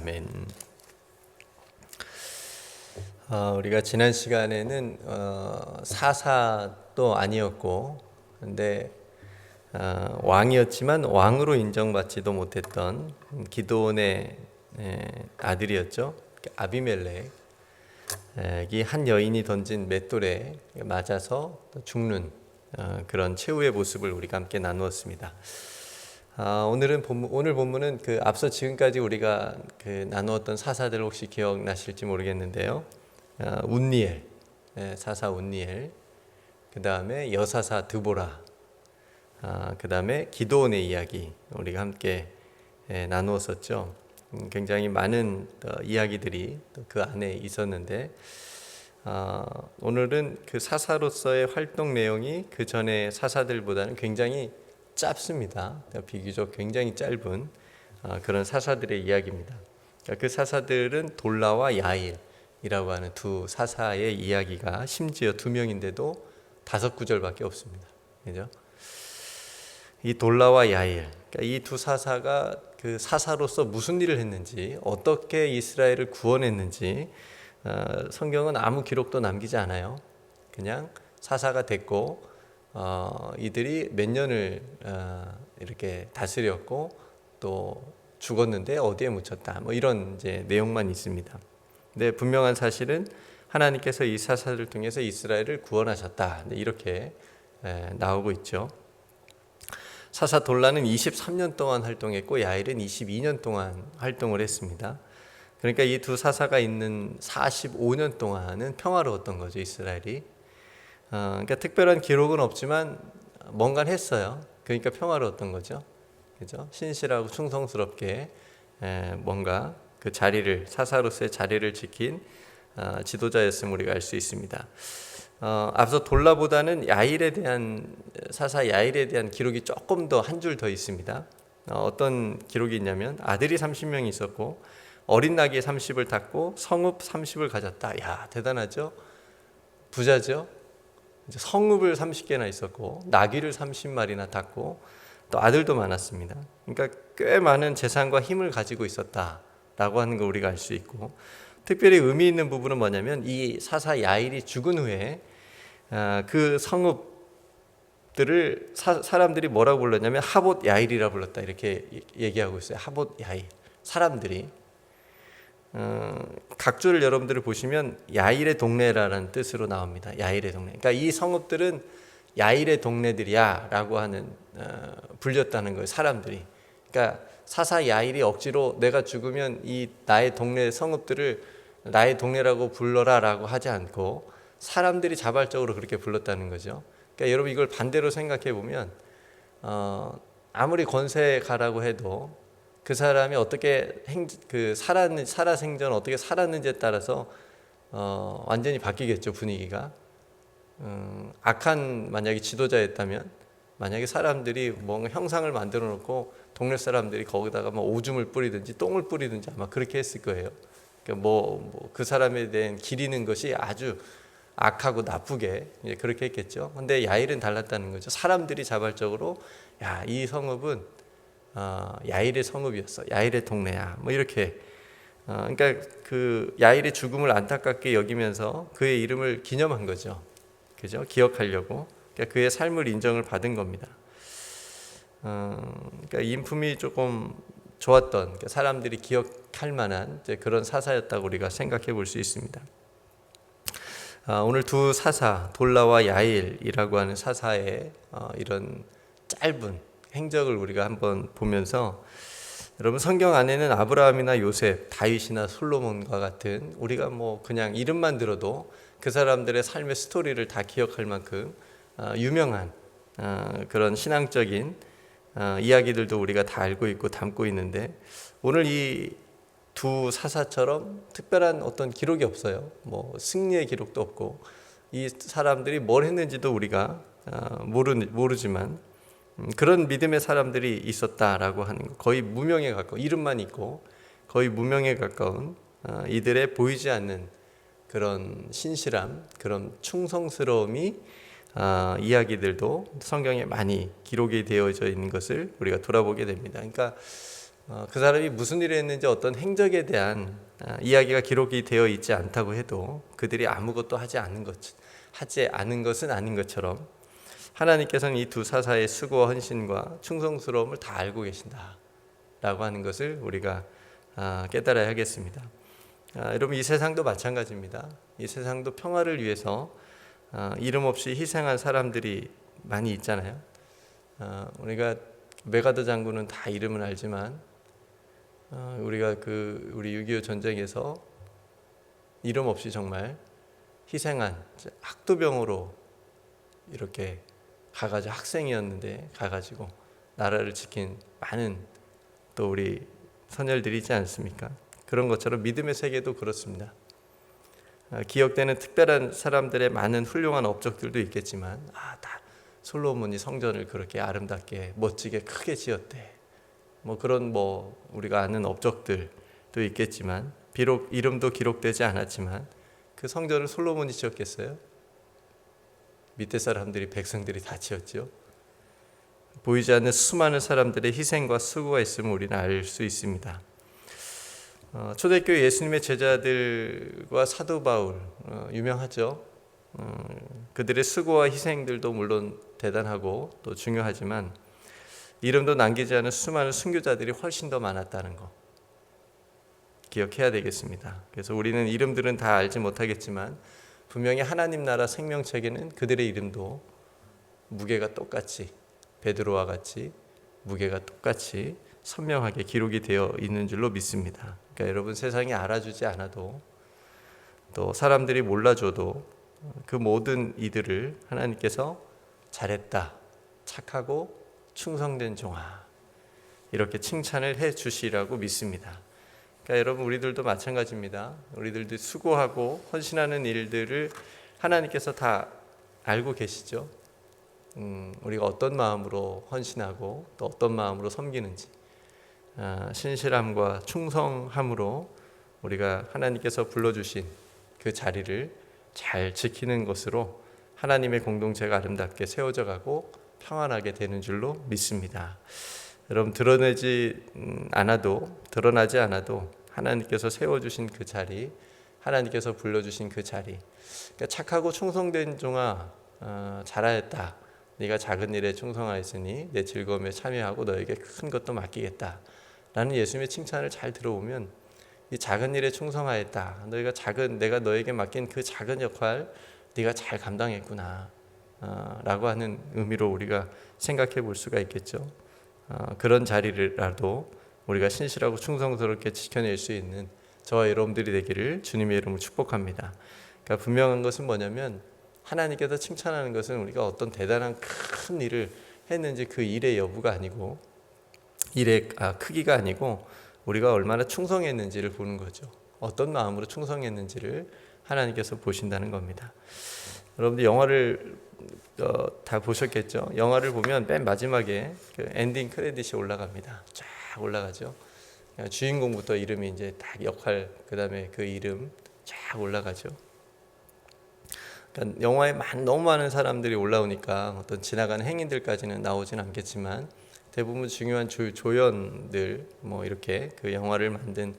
아멘. 우리가 지난 시간에는 사사도 아니었고, 근데 왕이었지만 왕으로 인정받지도 못했던 기드온의 아들이었죠. 아비멜렉이 한 여인이 던진 맷돌에 맞아서 죽는 그런 최후의 모습을 우리가 함께 나누었습니다. 오늘 본문은 그 앞서 지금까지 우리가 그 나누었던 사사들 혹시 기억나실지 모르겠는데요. 운니엘, 사사 운니엘, 그 다음에 여사사 드보라, 그 다음에 기드온의 이야기 우리가 함께 나누었었죠. 굉장히 많은 이야기들이 그 안에 있었는데 오늘은 그 사사로서의 활동 내용이 그 전에 사사들보다는 굉장히 짧습니다. 비교적 굉장히 짧은 그런 사사들의 이야기입니다. 그 사사들은 돌라와 야일이라고 하는 두 사사의 이야기가 심지어 두 명인데도 5구절밖에 없습니다. 그죠? 이 돌라와 야일, 이 두 사사가 그 사사로서 무슨 일을 했는지, 어떻게 이스라엘을 구원했는지 성경은 아무 기록도 남기지 않아요. 그냥 사사가 됐고 이들이 몇 년을 이렇게 다스렸고 또 죽었는데 어디에 묻혔다, 뭐 이런 이제 내용만 있습니다. 근데 분명한 사실은 하나님께서 이 사사를 통해서 이스라엘을 구원하셨다, 이렇게 나오고 있죠. 사사 돌라는 23년 동안 활동했고 야일은 22년 동안 활동을 했습니다. 그러니까 이 두 사사가 있는 45년 동안은 평화로웠던 거죠, 이스라엘이. 그러니까 특별한 기록은 없지만 뭔가는 했어요. 그러니까 평화로웠던 거죠. 그죠? 신실하고 충성스럽게 뭔가 그 자리를, 사사로서의 자리를 지킨 지도자였음을 우리가 알 수 있습니다. 앞서 돌라보다는 야일에 대한, 사사 야일에 대한 기록이 조금 더 한 줄 더 있습니다. 어떤 기록이 있냐면 아들이 30명이 있었고 어린 나귀 30을 탔고 성읍 30을 가졌다. 야, 대단하죠? 부자죠? 성읍을 30개나 있었고 나귀를 30마리나 탔고 또 아들도 많았습니다. 그러니까 꽤 많은 재산과 힘을 가지고 있었다라고 하는 걸 우리가 알 수 있고, 특별히 의미 있는 부분은 뭐냐면 이 사사 야일이 죽은 후에 그 성읍들을 사람들이 뭐라고 불렀냐면 하봇 야일이라 불렀다, 이렇게 얘기하고 있어요. 하봇 야일. 사람들이 각주를 여러분들이 보시면 야일의 동네라는 뜻으로 나옵니다. 야일의 동네. 그러니까 이 성읍들은 야일의 동네들이야 라고 하는 불렸다는 거예요, 사람들이. 그러니까 사사 야일이 억지로 내가 죽으면 이 나의 동네 성읍들을 나의 동네라고 불러라 라고 하지 않고 사람들이 자발적으로 그렇게 불렀다는 거죠. 그러니까 여러분 이걸 반대로 생각해 보면 아무리 권세가라고 해도 그 사람이 어떻게 살아생전 어떻게 살았는지에 따라서 완전히 바뀌겠죠, 분위기가. 악한 만약에 지도자였다면, 만약에 사람들이 뭔가 형상을 만들어 놓고 동네 사람들이 거기다가 뭐 오줌을 뿌리든지 똥을 뿌리든지 아마 그렇게 했을 거예요. 그러니까 그 사람에 대한 기리는 것이 아주 악하고 나쁘게 그렇게 했겠죠. 근데 야일은 달랐다는 거죠. 사람들이 자발적으로 야, 이 성읍은 야일의 성읍이었어, 야일의 동네야, 뭐 이렇게. 그러니까 그 야일의 죽음을 안타깝게 여기면서 그의 이름을 기념한 거죠. 그죠? 기억하려고. 그러니까 그의 삶을 인정을 받은 겁니다. 그러니까 인품이 조금 좋았던, 그러니까 사람들이 기억할 만한 그런 사사였다고 우리가 생각해 볼 수 있습니다. 오늘 두 사사, 돌라와 야일이라고 하는 사사의 이런 짧은 행적을 우리가 한번 보면서, 여러분 성경 안에는 아브라함이나 요셉, 다윗이나 솔로몬과 같은 우리가 뭐 그냥 이름만 들어도 그 사람들의 삶의 스토리를 다 기억할 만큼 유명한 그런 신앙적인 이야기들도 우리가 다 알고 있고 담고 있는데, 오늘 이 두 사사처럼 특별한 어떤 기록이 없어요. 뭐 승리의 기록도 없고 이 사람들이 뭘 했는지도 우리가 모르지만 그런 믿음의 사람들이 있었다라고 하는 거, 거의 무명에 가까운, 이름만 있고 거의 무명에 가까운 이들의 보이지 않는 그런 신실함, 그런 충성스러움이 이야기들도 성경에 많이 기록이 되어져 있는 것을 우리가 돌아보게 됩니다. 그러니까 그 사람이 무슨 일을 했는지 어떤 행적에 대한 이야기가 기록이 되어 있지 않다고 해도 그들이 아무것도 하지 않은 것은 아닌 것처럼 하나님께서는 이 두 사사의 수고와 헌신과 충성스러움을 다 알고 계신다라고 하는 것을 우리가 깨달아야 하겠습니다. 여러분, 이 세상도 마찬가지입니다. 이 세상도 평화를 위해서 이름 없이 희생한 사람들이 많이 있잖아요. 우리가 메가더 장군은 다 이름은 알지만 우리가 우리 6.25 전쟁에서 이름 없이 정말 희생한 학도병으로 이렇게 가가지고 학생이었는데 가가지고 나라를 지킨 많은 또 우리 선열들이 있지 않습니까? 그런 것처럼 믿음의 세계도 그렇습니다. 기억되는 특별한 사람들의 많은 훌륭한 업적들도 있겠지만 다 솔로몬이 성전을 그렇게 아름답게 멋지게 크게 지었대. 그런 우리가 아는 업적들도 있겠지만 비록 이름도 기록되지 않았지만 그 성전을 솔로몬이 지었겠어요? 밑에 사람들이 백성들이 다 지었죠. 보이지 않는 수많은 사람들의 희생과 수고가 있음을 우리는 알 수 있습니다. 초대교회 예수님의 제자들과 사도 바울 유명하죠. 그들의 수고와 희생들도 물론 대단하고 또 중요하지만 이름도 남기지 않은 수많은 순교자들이 훨씬 더 많았다는 거 기억해야 되겠습니다. 그래서 우리는 이름들은 다 알지 못하겠지만 분명히 하나님 나라 생명책에는 그들의 이름도 무게가 똑같이 베드로와 같이 무게가 똑같이 선명하게 기록이 되어 있는 줄로 믿습니다. 그러니까 여러분, 세상이 알아주지 않아도 또 사람들이 몰라줘도 그 모든 이들을 하나님께서 잘했다, 착하고 충성된 종아 이렇게 칭찬을 해 주시라고 믿습니다. 그러니까 여러분, 우리들도 마찬가지입니다. 우리들도 수고하고 헌신하는 일들을 하나님께서 다 알고 계시죠. 우리가 어떤 마음으로 헌신하고 또 어떤 마음으로 섬기는지 신실함과 충성함으로 우리가 하나님께서 불러주신 그 자리를 잘 지키는 것으로 하나님의 공동체가 아름답게 세워져 가고 평안하게 되는 줄로 믿습니다. 여러분, 드러나지 않아도 하나님께서 세워주신 그 자리, 하나님께서 불러주신 그 자리, 그러니까 착하고 충성된 종아 잘하였다. 네가 작은 일에 충성하였으니 내 즐거움에 참여하고 너에게 큰 것도 맡기겠다 라는 예수님의 칭찬을 잘 들어보면 이 작은 일에 충성하였다, 내가 너에게 맡긴 그 작은 역할 네가 잘 감당했구나 라고 하는 의미로 우리가 생각해 볼 수가 있겠죠. 그런 자리라도 우리가 신실하고 충성스럽게 지켜낼 수 있는 저와 여러분들이 되기를 주님의 이름으로 축복합니다. 그러니까 분명한 것은 뭐냐면 하나님께서 칭찬하는 것은 우리가 어떤 대단한 큰 일을 했는지 그 일의 여부가 아니고 일의 크기가 아니고 우리가 얼마나 충성했는지를 보는 거죠. 어떤 마음으로 충성했는지를 하나님께서 보신다는 겁니다. 여러분들 영화를 다 보셨겠죠? 영화를 보면 맨 마지막에 그 엔딩 크레딧이 올라갑니다. 쫙 올라가죠. 주인공부터 이름이 이제 딱 역할, 그 다음에 그 이름 쫙 올라가죠. 그러니까 영화에 너무 많은 사람들이 올라오니까 어떤 지나가는 행인들까지는 나오진 않겠지만 대부분 중요한 조연들 이렇게 그 영화를 만든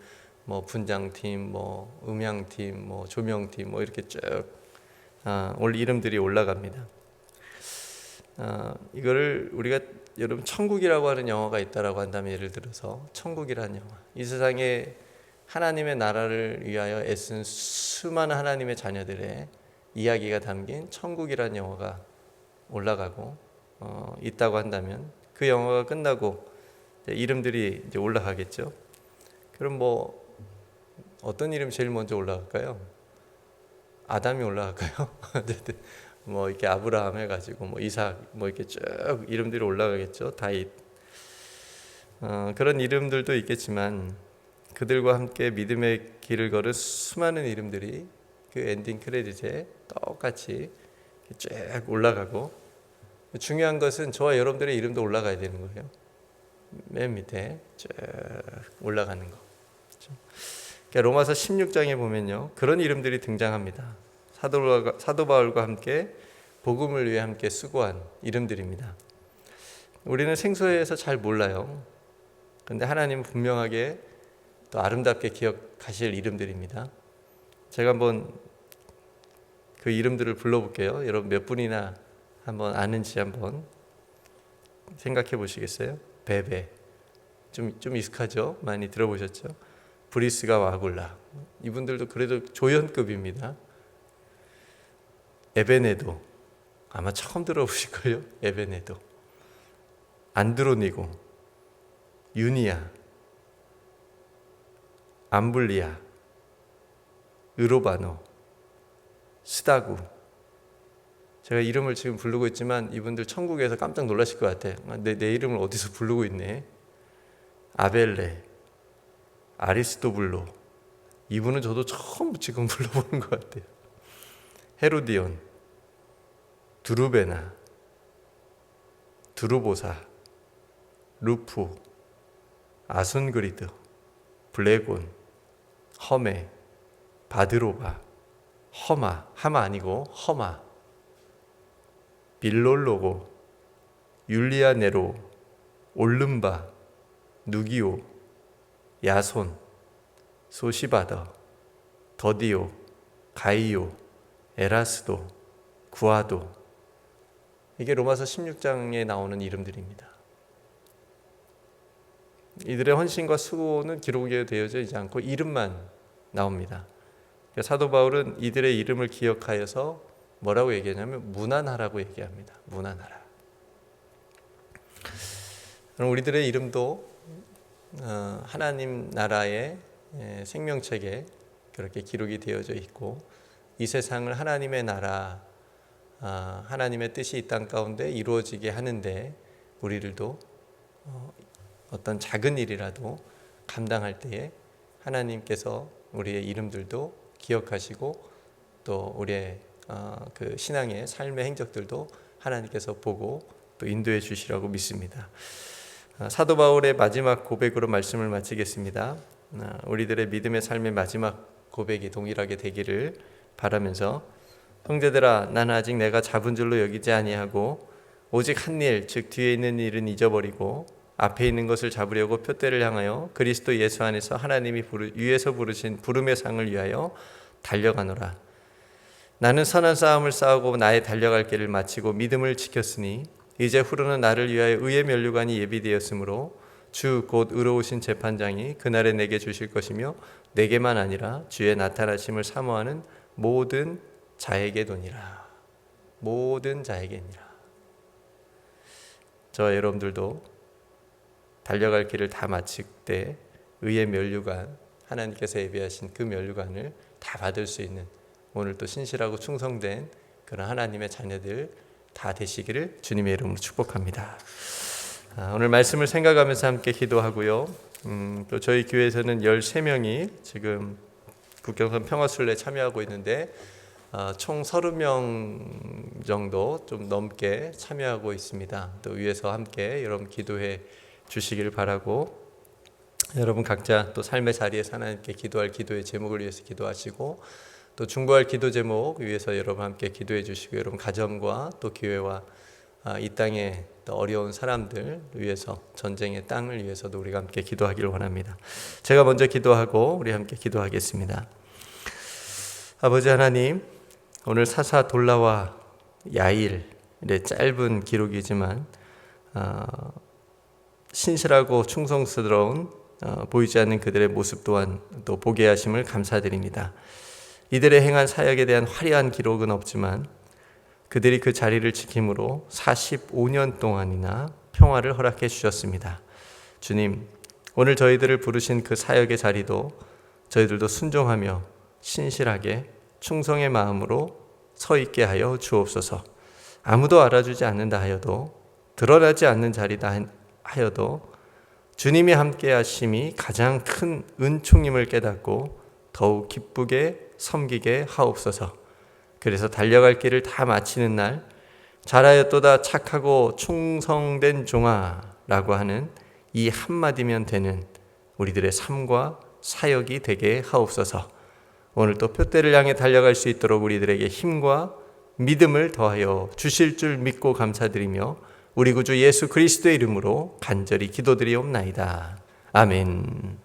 분장팀, 음향팀, 조명팀 이렇게 쭉 이름들이 올라갑니다. 이거를 우리가 여러분 천국이라고 하는 영화가 있다라고 한다면 예를 들어서 천국이라는 영화, 이 세상에 하나님의 나라를 위하여 애쓴 수많은 하나님의 자녀들의 이야기가 담긴 천국이라는 영화가 올라가고 있다고 한다면 그 영화가 끝나고 이름들이 이제 올라가겠죠. 그럼 어떤 이름 제일 먼저 올라갈까요? 아담이 올라갈까요? 이렇게 아브라함 해가지고 이삭 이렇게 쭉 이름들이 올라가겠죠. 다윗 그런 이름들도 있겠지만 그들과 함께 믿음의 길을 걸은 수많은 이름들이 그 엔딩 크레딧에 똑같이 쭉 올라가고, 중요한 것은 저와 여러분들의 이름도 올라가야 되는 거예요. 맨 밑에 쭉 올라가는 거. 그러니까 로마서 16장에 보면요, 그런 이름들이 등장합니다. 사도 바울과 함께 복음을 위해 함께 수고한 이름들입니다. 우리는 생소해서 잘 몰라요. 그런데 하나님은 분명하게 또 아름답게 기억하실 이름들입니다. 제가 한번 그 이름들을 불러볼게요. 여러분 몇 분이나 한번 아는지 한번 생각해 보시겠어요? 베베, 좀 익숙하죠? 많이 들어보셨죠? 브리스가 와굴라, 이분들도 그래도 조연급입니다. 에베네도, 아마 처음 들어보실걸요? 에베네도, 안드로니고, 유니아, 암블리아, 으로바노, 스다구. 제가 이름을 지금 부르고 있지만 이분들 천국에서 깜짝 놀라실 것 같아요. 내 이름을 어디서 부르고 있네. 아벨레, 아리스토블로, 이분은 저도 처음 지금 불러보는 것 같아요. 헤로디온, 두루베나, 두루보사, 루프, 아순그리드, 블레곤, 허메, 바드로바, 하마 아니고 허마, 빌롤로고, 율리아 네로, 올름바, 누기오, 야손, 소시바더, 더디오, 가이오, 에라스도, 구아도. 이게 로마서 16장에 나오는 이름들입니다. 이들의 헌신과 수고는 기록에 되어져 있지 않고 이름만 나옵니다. 사도 바울은 이들의 이름을 기억하여서 뭐라고 얘기하냐면 문안하라고 얘기합니다. 문안하라. 그럼 우리들의 이름도 하나님 나라의 생명책에 그렇게 기록이 되어져 있고, 이 세상을 하나님의 나라, 하나님의 뜻이 이 땅 가운데 이루어지게 하는데 우리들도 어떤 작은 일이라도 감당할 때에 하나님께서 우리의 이름들도 기억하시고 또 우리의 그 신앙의 삶의 행적들도 하나님께서 보고 또 인도해 주시라고 믿습니다. 사도 바울의 마지막 고백으로 말씀을 마치겠습니다. 우리들의 믿음의 삶의 마지막 고백이 동일하게 되기를 바라면서, 형제들아, 나는 아직 내가 잡은 줄로 여기지 아니하고 오직 한 일, 즉 뒤에 있는 일은 잊어버리고 앞에 있는 것을 잡으려고 표대를 향하여 그리스도 예수 안에서 하나님이 위에서 부르신 부름의 상을 위하여 달려가노라. 나는 선한 싸움을 싸우고 나의 달려갈 길을 마치고 믿음을 지켰으니 이제 후로는 나를 위하여 의의 면류관이 예비되었으므로 주 곧 의로우신 재판장이 그날에 내게 주실 것이며 내게만 아니라 주의 나타나심을 사모하는 모든 자에게도니라. 모든 자에게니라. 저 여러분들도 달려갈 길을 다 마칠 때 의의 면류관, 하나님께서 예비하신 그 면류관을 다 받을 수 있는 오늘 또 신실하고 충성된 그런 하나님의 자녀들 다 되시기를 주님의 이름으로 축복합니다. 오늘 말씀을 생각하면서 함께 기도하고요. 또 저희 교회에서는 13명이 지금 국경선 평화순례에 참여하고 있는데 총 30명 정도 좀 넘게 참여하고 있습니다. 또 위에서 함께 여러분 기도해 주시기를 바라고, 여러분 각자 또 삶의 자리에서 하나님께 기도할 기도의 제목을 위해서 기도하시고, 또 중보할 기도 제목 위해서 여러분 함께 기도해 주시고, 여러분 가정과 또 교회와 이 땅에 또 어려운 사람들 위해서, 전쟁의 땅을 위해서도 우리가 함께 기도하기를 원합니다. 제가 먼저 기도하고 우리 함께 기도하겠습니다. 아버지 하나님, 오늘 사사 돌라와 야일의 짧은 기록이지만 신실하고 충성스러운 보이지 않는 그들의 모습 또한 또 보게 하심을 감사드립니다. 이들의 행한 사역에 대한 화려한 기록은 없지만 그들이 그 자리를 지킴으로 45년 동안이나 평화를 허락해 주셨습니다. 주님, 오늘 저희들을 부르신 그 사역의 자리도 저희들도 순종하며 신실하게 충성의 마음으로 서 있게 하여 주옵소서. 아무도 알아주지 않는다 하여도, 드러나지 않는 자리다 하여도 주님이 함께 하심이 가장 큰 은총임을 깨닫고 더욱 기쁘게 섬기게 하옵소서. 그래서 달려갈 길을 다 마치는 날, 잘하였도다 착하고 충성된 종아 라고 하는 이 한마디면 되는 우리들의 삶과 사역이 되게 하옵소서. 오늘 또 표대를 향해 달려갈 수 있도록 우리들에게 힘과 믿음을 더하여 주실 줄 믿고 감사드리며 우리 구주 예수 그리스도의 이름으로 간절히 기도드리옵나이다. 아멘.